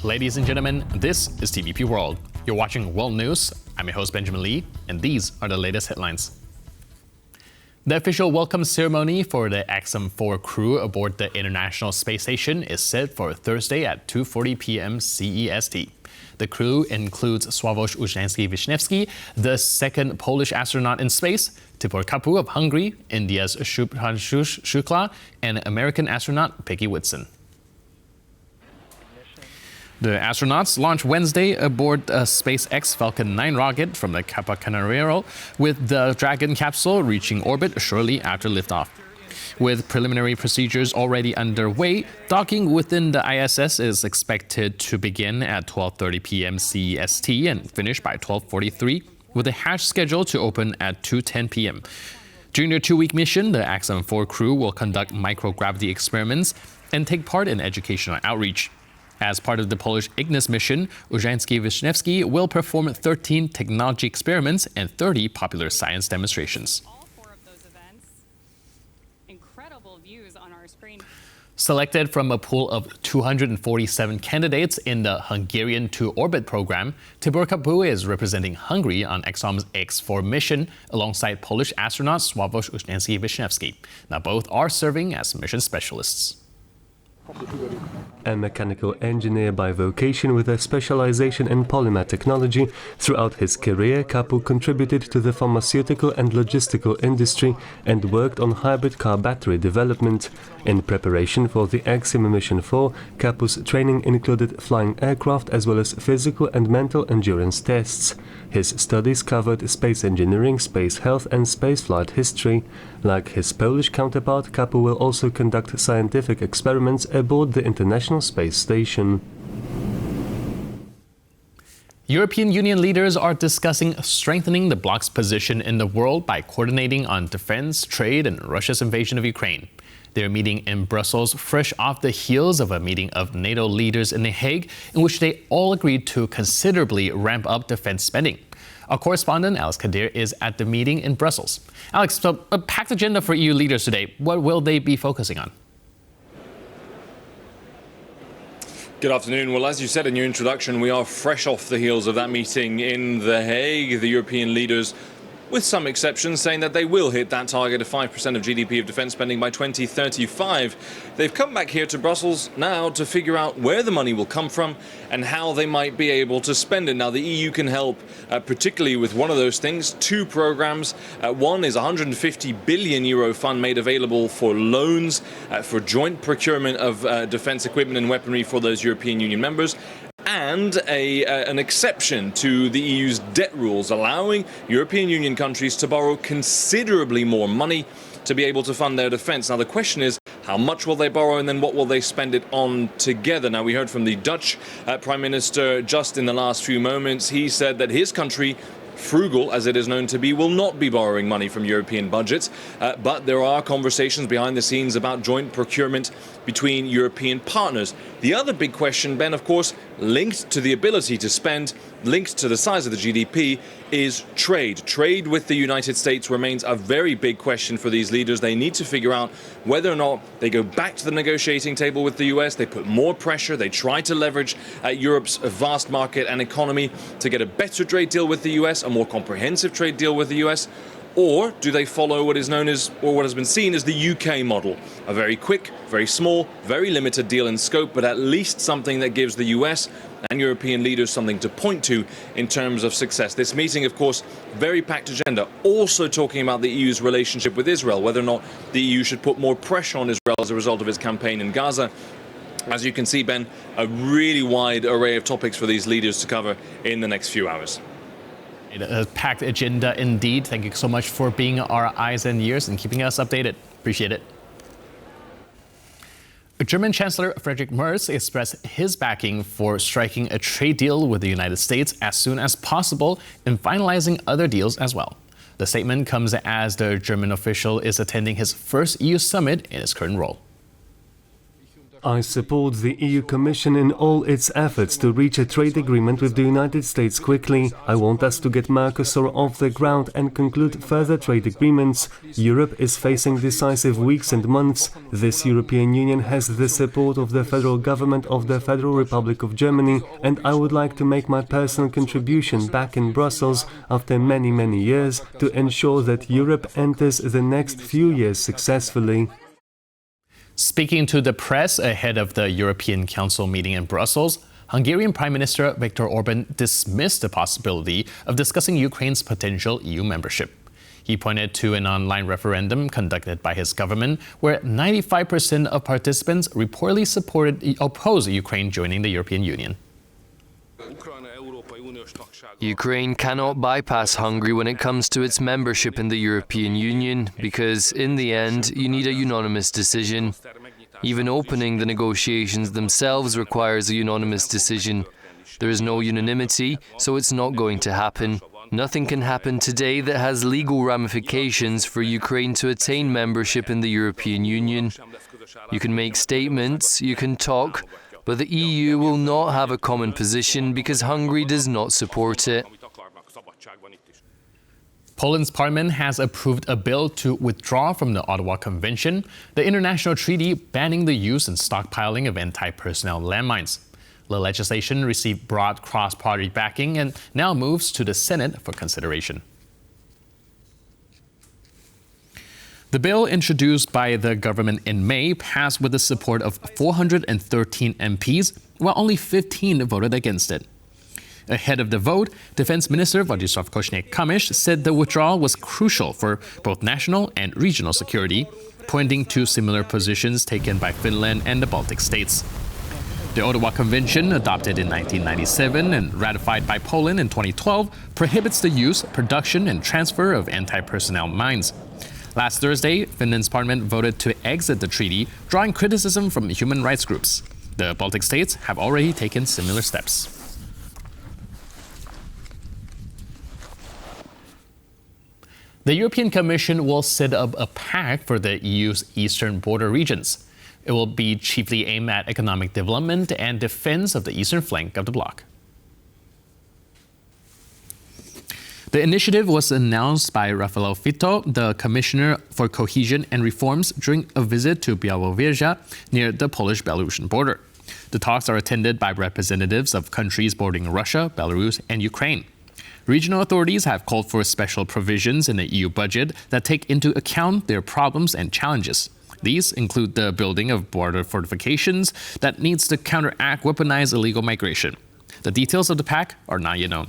Ladies and gentlemen, this is TVP World. You're watching World News. I'm your host, Benjamin Lee, and these are the latest headlines. The official welcome ceremony for the Axiom-4 crew aboard the International Space Station is set for Thursday at 2:40 p.m. CEST. The crew includes Sławosz Uznański-Wiśniewski, the second Polish astronaut in space, Tibor Kapu of Hungary, India's Shubhranshu Shukla, and American astronaut Peggy Whitson. The astronauts launched Wednesday aboard a SpaceX Falcon 9 rocket from the Cape Canaveral, with the Dragon capsule reaching orbit shortly after liftoff. With preliminary procedures already underway, docking within the ISS is expected to begin at 12:30 p.m. CEST and finish by 12:43, with the hatch scheduled to open at 2:10 p.m. During their two-week mission, the Axiom-4 crew will conduct microgravity experiments and take part in educational outreach. As part of the Polish Ignis mission, Uznański-Wiśniewski will perform 13 technology experiments and 30 popular science demonstrations. All four of those events, incredible views on our screen. Selected from a pool of 247 candidates in the Hungarian to-orbit program, Tibor Kapu is representing Hungary on Axiom's X4 mission alongside Polish astronaut Sławosz Uznański-Wiśniewski. Now both are serving as mission specialists. A mechanical engineer by vocation with a specialization in polymer technology, throughout his career Kapu contributed to the pharmaceutical and logistical industry and worked on hybrid car battery development. In preparation for the Axiom Mission 4, Kapu's training included flying aircraft as well as physical and mental endurance tests. His studies covered space engineering, space health and spaceflight history. Like his Polish counterpart, Kapu will also conduct scientific experiments aboard the International Space Station. European Union leaders are discussing strengthening the bloc's position in the world by coordinating on defense, trade, and Russia's invasion of Ukraine. They're meeting in Brussels fresh off the heels of a meeting of NATO leaders in The Hague, in which they all agreed to considerably ramp up defense spending. Our correspondent, Alex Kadir, is at the meeting in Brussels. Alex, so a packed agenda for EU leaders today. What will they be focusing on? Good afternoon. Well, as you said in your introduction, we are fresh off the heels of that meeting in The Hague. The European leaders, with some exceptions, saying that they will hit that target of 5% of GDP of defence spending by 2035. They've come back here to Brussels now to figure out where the money will come from and how they might be able to spend it. Now, the EU can help, particularly with one of those things, two programmes. One is a €150 billion fund made available for loans for joint procurement of defence equipment and weaponry for those European Union members, and an exception to the EU's debt rules, allowing European Union countries to borrow considerably more money to be able to fund their defence. Now, the question is, how much will they borrow and then what will they spend it on together? Now, we heard from the Dutch Prime Minister just in the last few moments. He said that his country, frugal as it is known to be, will not be borrowing money from European budgets, but there are conversations behind the scenes about joint procurement between European partners. The other big question, Ben, of course, linked to the ability to spend, linked to the size of the GDP, is trade. Trade with the United States remains a very big question for these leaders. They need to figure out whether or not they go back to the negotiating table with the US, they put more pressure, they try to leverage Europe's vast market and economy to get a better trade deal with the US, a more comprehensive trade deal with the US, or do they follow what is known as, or what has been seen as, the UK model? A very quick, very small, very limited deal in scope, but at least something that gives the US and European leaders something to point to in terms of success. This meeting, of course, very packed agenda, also talking about the EU's relationship with Israel, whether or not the EU should put more pressure on Israel as a result of its campaign in Gaza. As you can see, Ben, a really wide array of topics for these leaders to cover in the next few hours. A packed agenda indeed. Thank you so much for being our eyes and ears and keeping us updated. Appreciate it. German Chancellor Friedrich Merz expressed his backing for striking a trade deal with the United States as soon as possible and finalizing other deals as well. The statement comes as the German official is attending his first EU summit in his current role. I support the EU Commission in all its efforts to reach a trade agreement with the United States quickly. I want us to get Mercosur off the ground and conclude further trade agreements. Europe is facing decisive weeks and months. This European Union has the support of the federal government of the Federal Republic of Germany, and I would like to make my personal contribution back in Brussels after many years to ensure that Europe enters the next few years successfully. Speaking to the press ahead of the European Council meeting in Brussels, Hungarian Prime Minister Viktor Orbán dismissed the possibility of discussing Ukraine's potential EU membership. He pointed to an online referendum conducted by his government where 95% of participants reportedly opposed Ukraine joining the European Union. Ukraine cannot bypass Hungary when it comes to its membership in the European Union because, in the end, you need a unanimous decision. Even opening the negotiations themselves requires a unanimous decision. There is no unanimity, so it's not going to happen. Nothing can happen today that has legal ramifications for Ukraine to attain membership in the European Union. You can make statements, you can talk, but the EU will not have a common position because Hungary does not support it. Poland's parliament has approved a bill to withdraw from the Ottawa Convention, the international treaty banning the use and stockpiling of anti-personnel landmines. The legislation received broad cross-party backing and now moves to the Senate for consideration. The bill, introduced by the government in May, passed with the support of 413 MPs, while only 15 voted against it. Ahead of the vote, Defense Minister Władysław Kośniak-Kamysz said the withdrawal was crucial for both national and regional security, pointing to similar positions taken by Finland and the Baltic states. The Ottawa Convention, adopted in 1997 and ratified by Poland in 2012, prohibits the use, production, and transfer of anti-personnel mines. Last Thursday, Finland's parliament voted to exit the treaty, drawing criticism from human rights groups. The Baltic states have already taken similar steps. The European Commission will set up a pact for the EU's eastern border regions. It will be chiefly aimed at economic development and defense of the eastern flank of the bloc. The initiative was announced by Rafał Fito, the Commissioner for Cohesion and Reforms, during a visit to Białowieża near the Polish-Belarusian border. The talks are attended by representatives of countries bordering Russia, Belarus, and Ukraine. Regional authorities have called for special provisions in the EU budget that take into account their problems and challenges. These include the building of border fortifications that needs to counteract weaponized illegal migration. The details of the pact are not yet known.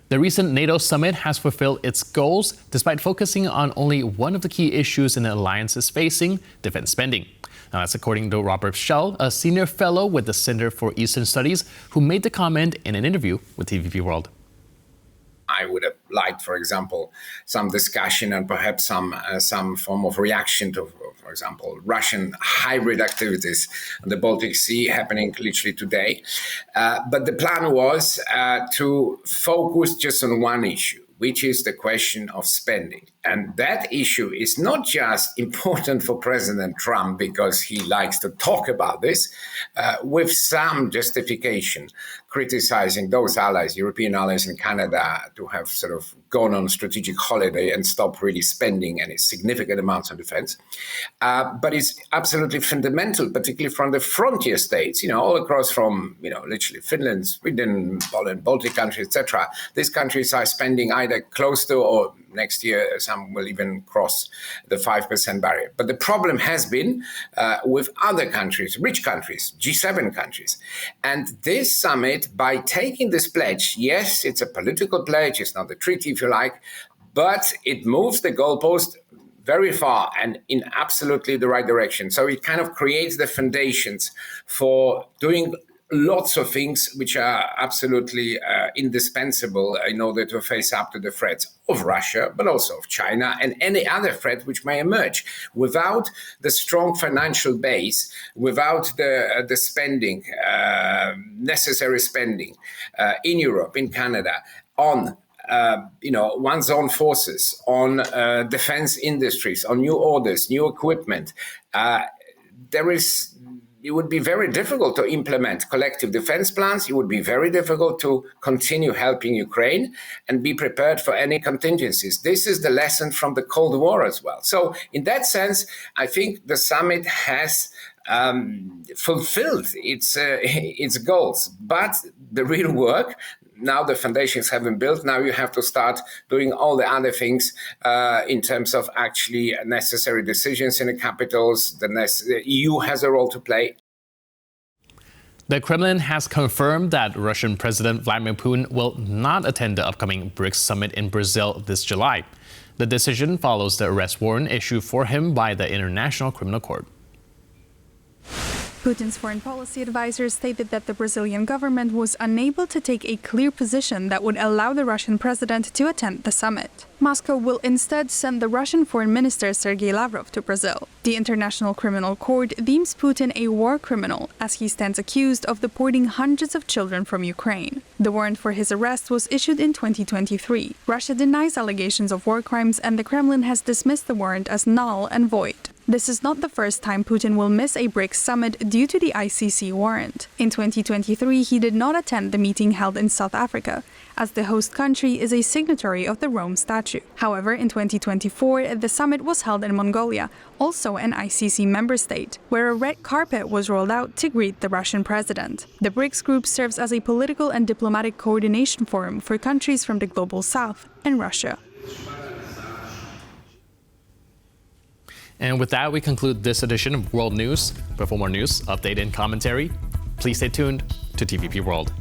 The recent NATO summit has fulfilled its goals despite focusing on only one of the key issues an alliance is facing, defense spending. Now, that's according to Robert Schell, a senior fellow with the Center for Eastern Studies, who made the comment in an interview with TVP World. I would have liked, for example, some discussion and perhaps some form of reaction to, for example, Russian hybrid activities on the Baltic Sea happening literally today. But the plan was to focus just on one issue, which is the question of spending. And that issue is not just important for President Trump because he likes to talk about this, with some justification, criticizing those allies, European allies in Canada, to have sort of gone on a strategic holiday and stopped really spending any significant amounts on defense. But it's absolutely fundamental, particularly from the frontier states, all across from, literally Finland, Sweden, Poland, Baltic countries, etc. These countries are spending either close to or next year, some will even cross the 5% barrier. But the problem has been with other countries, rich countries, G7 countries. And this summit, by taking this pledge, yes, it's a political pledge, it's not a treaty, if you like, but it moves the goalpost very far and in absolutely the right direction. So it kind of creates the foundations for doing lots of things which are absolutely indispensable in order to face up to the threats of Russia, but also of China and any other threat which may emerge. Without the strong financial base, without the spending, necessary spending in Europe, in Canada, on one's own forces, on defense industries, on new orders, new equipment, it would be very difficult to implement collective defense plans. It would be very difficult to continue helping Ukraine and be prepared for any contingencies. This is the lesson from the Cold War as well. So in that sense, I think the summit has fulfilled its goals. But the real work, now the foundations have been built, now you have to start doing all the other things in terms of actually necessary decisions in the capitals. The EU has a role to play. The Kremlin has confirmed that Russian President Vladimir Putin will not attend the upcoming BRICS summit in Brazil this July. The decision follows the arrest warrant issued for him by the International Criminal Court. Putin's foreign policy advisors stated that the Brazilian government was unable to take a clear position that would allow the Russian president to attend the summit. Moscow will instead send the Russian Foreign Minister Sergei Lavrov to Brazil. The International Criminal Court deems Putin a war criminal as he stands accused of deporting hundreds of children from Ukraine. The warrant for his arrest was issued in 2023. Russia denies allegations of war crimes, and the Kremlin has dismissed the warrant as null and void. This is not the first time Putin will miss a BRICS summit due to the ICC warrant. In 2023, he did not attend the meeting held in South Africa, as the host country is a signatory of the Rome Statute. However, in 2024, the summit was held in Mongolia, also an ICC member state, where a red carpet was rolled out to greet the Russian president. The BRICS group serves as a political and diplomatic coordination forum for countries from the Global South and Russia. And with that, we conclude this edition of World News. But for more news, update, and commentary, please stay tuned to TVP World.